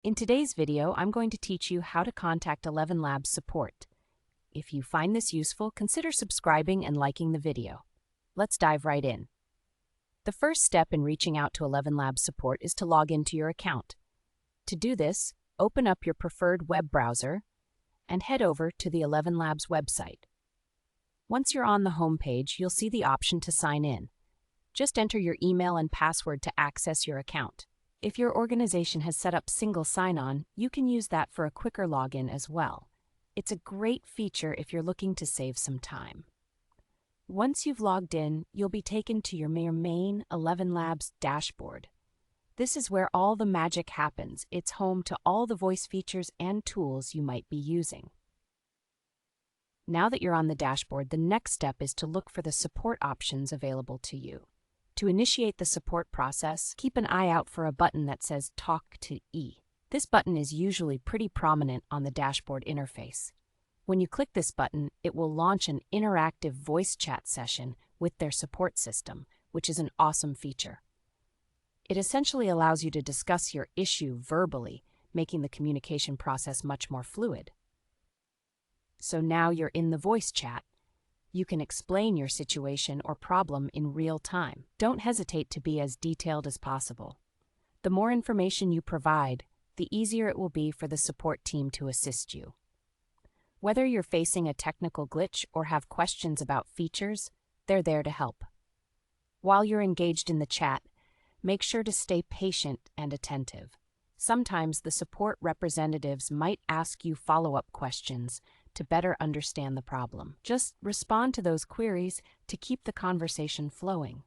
In today's video, I'm going to teach you how to contact ElevenLabs support. If you find this useful, consider subscribing and liking the video. Let's dive right in. The first step in reaching out to ElevenLabs support is to log into your account. To do this, open up your preferred web browser and head over to the ElevenLabs website. Once you're on the home page, you'll see the option to sign in. Just enter your email and password to access your account. If your organization has set up single sign-on, you can use that for a quicker login as well. It's a great feature if you're looking to save some time. Once you've logged in, you'll be taken to your main ElevenLabs dashboard. This is where all the magic happens. It's home to all the voice features and tools you might be using. Now that you're on the dashboard, the next step is to look for the support options available to you. To initiate the support process, keep an eye out for a button that says Talk to E. This button is usually pretty prominent on the dashboard interface. When you click this button, it will launch an interactive voice chat session with their support system, which is an awesome feature. It essentially allows you to discuss your issue verbally, making the communication process much more fluid. So now you're in the voice chat. You can explain your situation or problem in real time. Don't hesitate to be as detailed as possible. The more information you provide, the easier it will be for the support team to assist you. Whether you're facing a technical glitch or have questions about features, they're there to help. While you're engaged in the chat, make sure to stay patient and attentive. Sometimes the support representatives might ask you follow-up questions to better understand the problem. Just respond to those queries to keep the conversation flowing.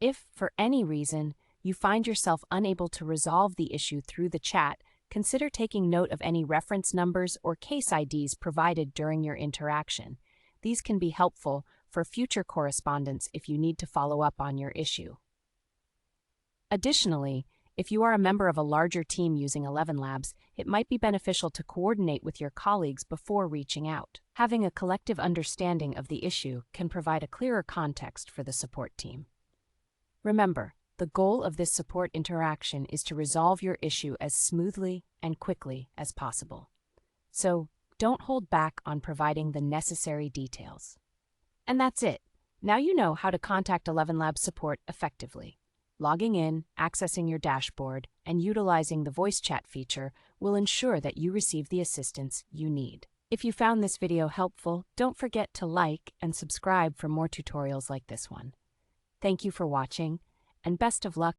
If, for any reason, you find yourself unable to resolve the issue through the chat, consider taking note of any reference numbers or case IDs provided during your interaction. These can be helpful for future correspondence if you need to follow up on your issue. Additionally, if you are a member of a larger team using ElevenLabs, it might be beneficial to coordinate with your colleagues before reaching out. Having a collective understanding of the issue can provide a clearer context for the support team. Remember, the goal of this support interaction is to resolve your issue as smoothly and quickly as possible. So, don't hold back on providing the necessary details. And that's it. Now you know how to contact ElevenLabs support effectively. Logging in, accessing your dashboard, and utilizing the voice chat feature will ensure that you receive the assistance you need. If you found this video helpful, don't forget to like and subscribe for more tutorials like this one. Thank you for watching, and best of luck